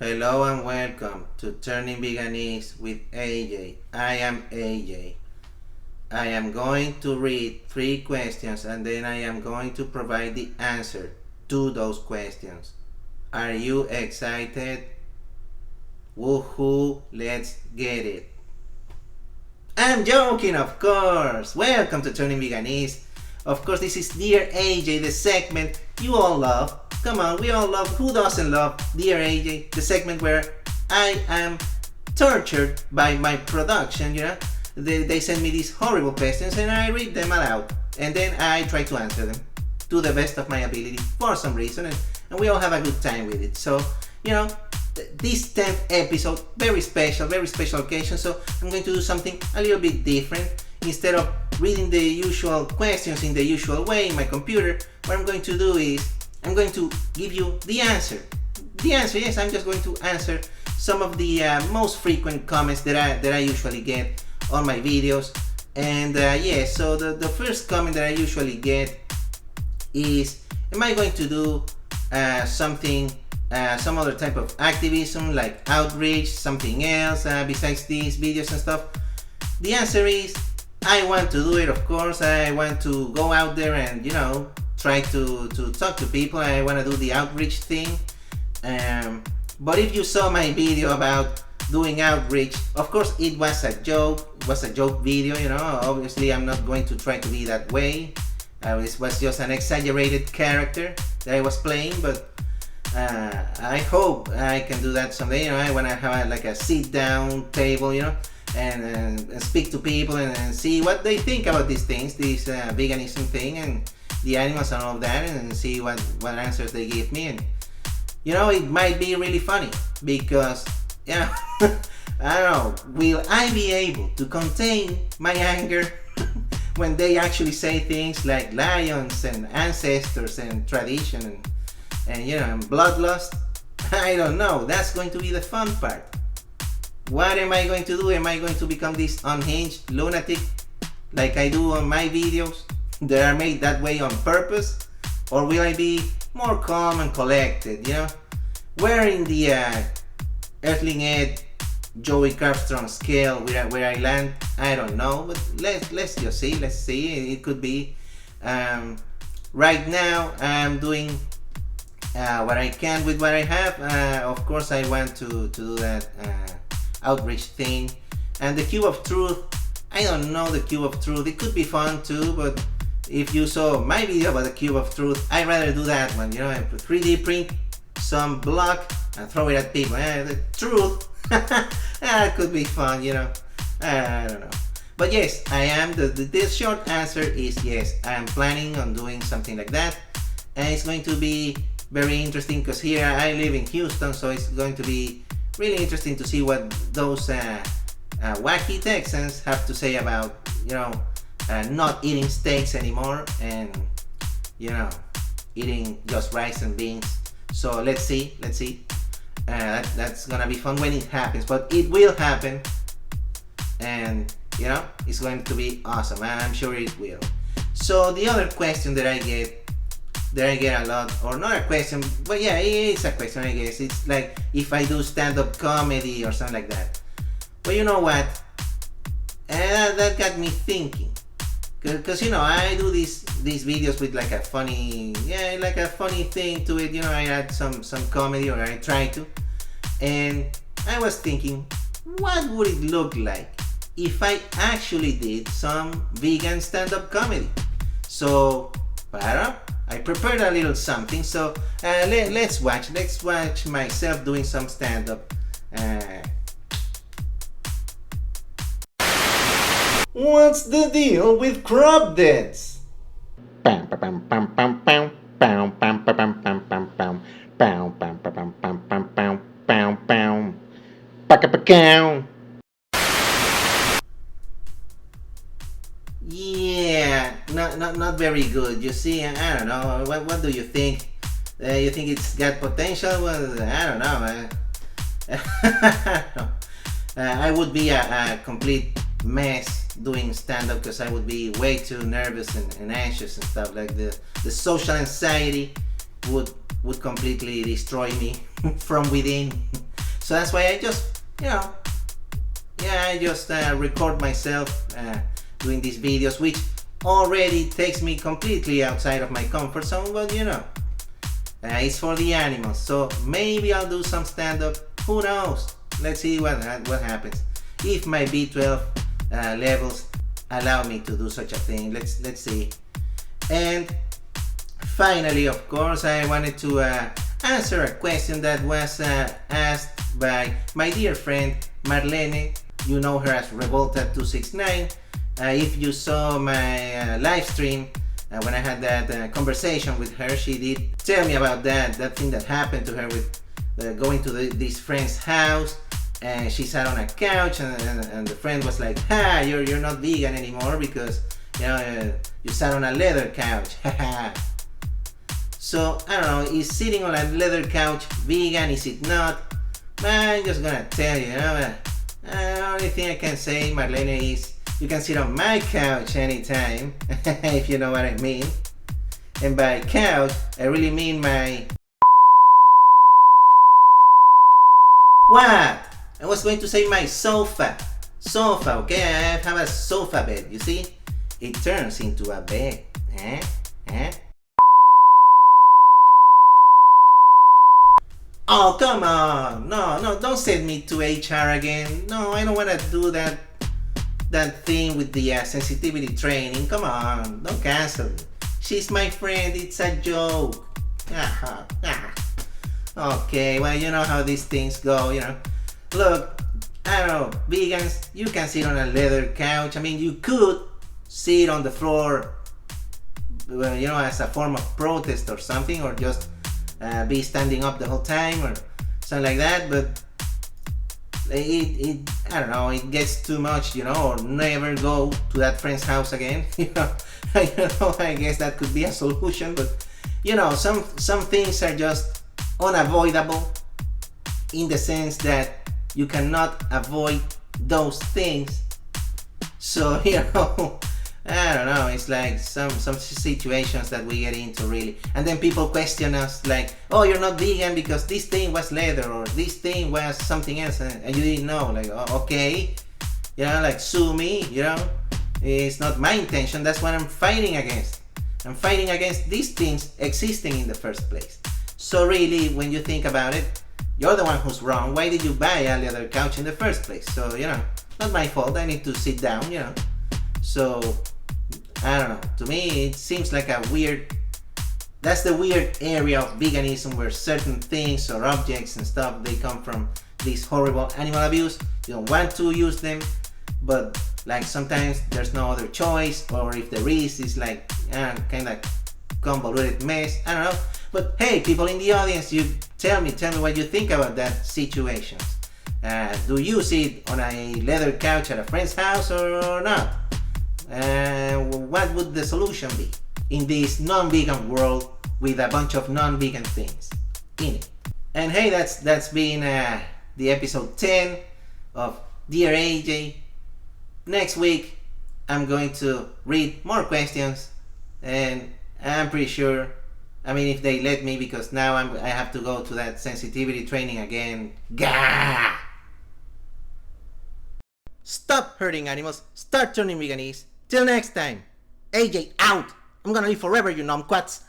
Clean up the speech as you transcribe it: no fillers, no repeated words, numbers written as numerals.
Hello and welcome to Turning Veganese with AJ. I am AJ. I am going to read 3 questions and then I am going to provide the answer to those questions. Are you excited? Woohoo, let's get it. I'm joking, of course. Welcome to Turning Veganese. Of course, this is Dear AJ, the segment you all love. Come on, we all love. Who doesn't love Dear AJ? The segment where I am tortured by my production, They send me these horrible questions and I read them aloud. And then I try to answer them to the best of my ability for some reason. And we all have a good time with it. So, this 10th episode, very special occasion. So I'm going to do something a little bit different. Instead of reading the usual questions in the usual way in my computer, what I'm going to do is I'm going to give you the answer. The answer, yes, I'm just going to answer some of the most frequent comments that I usually get on my videos. And so the first comment that I usually get is, am I going to do some other type of activism like outreach, something else besides these videos and stuff? The answer is, I want to do it, of course. I want to go out there and, try to talk to people. I want to do the outreach thing. But if you saw my video about doing outreach, of course it was a joke. It was a joke video, Obviously I'm not going to try to be that way. It was just an exaggerated character that I was playing, but I hope I can do that someday. I want to have like a sit-down table, and speak to people and see what they think about these things, this veganism thing and the animals and all of that, and see what answers they give me. And it might be really funny because I don't know, will I be able to contain my anger when they actually say things like lions and ancestors and tradition and bloodlust? I don't know. That's going to be the fun part. What am I going to do? Am I going to become this unhinged lunatic like I do on my videos that are made that way on purpose? Or will I be more calm and collected, Where in the Earthling Ed Joey Carbstrong scale where I land, I don't know, but let's just see. Let's see. It could be. Right now I'm doing what I can with what I have. Of course I want to do that outreach thing. And the Cube of Truth, I don't know the Cube of Truth. It could be fun too, but if you saw my video about the Cube of Truth, I'd rather do that one. I 3D print some block and throw it at people. The truth. That could be fun, I don't know. But yes, I am. The short answer is yes. I am planning on doing something like that. And it's going to be very interesting because here I live in Houston, so it's going to be really interesting to see what those wacky Texans have to say about, not eating steaks anymore and, eating just rice and beans. So let's see. That's gonna be fun when it happens, but it will happen, and it's going to be awesome. I'm sure it will. So the other question that I get a lot, or not a question, but yeah, it's a question, I guess. It's like if I do stand-up comedy or something like that. But you know what? That got me thinking. Because I do these videos with like a funny thing to it. I add some comedy, or I try to. And I was thinking, what would it look like if I actually did some vegan stand-up comedy? So, I prepared a little something. So let's watch myself doing some stand-up. What's the deal with crop debts? Yeah, not very good. You see, I don't know. What do you think? You think it's got potential? Well, I don't know. I would be a complete mess doing stand-up because I would be way too nervous and anxious and stuff. Like the social anxiety would completely destroy me from within. So that's why I just, I just record myself doing these videos, which already takes me completely outside of my comfort zone, but it's for the animals. So maybe I'll do some stand-up. Who knows? Let's see what happens. If my B12 levels allow me to do such a thing, let's see. And finally, of course, I wanted to answer a question that was asked by my dear friend Marlene. You know her as Revolta269. If you saw my live stream when I had that conversation with her, she did tell me about that thing that happened to her with going to this friend's house, and she sat on a couch, and the friend was like, "Ha, you're not vegan anymore because you sat on a leather couch." So I don't know, is sitting on a leather couch vegan? Is it not? I'm just gonna tell you, the only thing I can say, Marlene, is you can sit on my couch anytime, if you know what I mean. And by couch, I really mean my... What? I was going to say my sofa. Sofa, okay? I have a sofa bed, you see? It turns into a bed. Oh, come on. No, don't send me to HR again. No, I don't want to do that thing with the sensitivity training. Come on, don't cancel me. She's my friend, it's a joke. Okay, well, you know how these things go, Look, I don't know, vegans, you can sit on a leather couch. I mean, you could sit on the floor, as a form of protest or something, or just be standing up the whole time or something like that, but it I don't know, it gets too much, or never go to that friend's house again. I guess that could be a solution, but some things are just unavoidable, in the sense that you cannot avoid those things. So I don't know, it's like some situations that we get into, really, and then people question us like, oh, you're not vegan because this thing was leather, or this thing was something else, and you didn't know. Like, oh, okay, like, sue me. It's not my intention. That's what I'm fighting against. I'm fighting against these things existing in the first place. So really, when you think about it, you're the one who's wrong. Why did you buy a leather couch in the first place? So not my fault. I need to sit down. So I don't know, to me it seems like that's the weird area of veganism, where certain things or objects and stuff, they come from this horrible animal abuse. You don't want to use them, but like sometimes there's no other choice, or if there is, it's like kind of convoluted mess. I don't know. But hey, people in the audience, you tell me what you think about that situation. Do you sit on a leather couch at a friend's house or not? What would the solution be in this non-vegan world with a bunch of non-vegan things in it? And hey, that's been the episode 10 of Dear AJ. Next week I'm going to read more questions, and I'm pretty sure, if they let me, because now I have to go to that sensitivity training again. Gah! Stop hurting animals, start turning veganese. Till next time, AJ out. I'm gonna live forever, you numquats.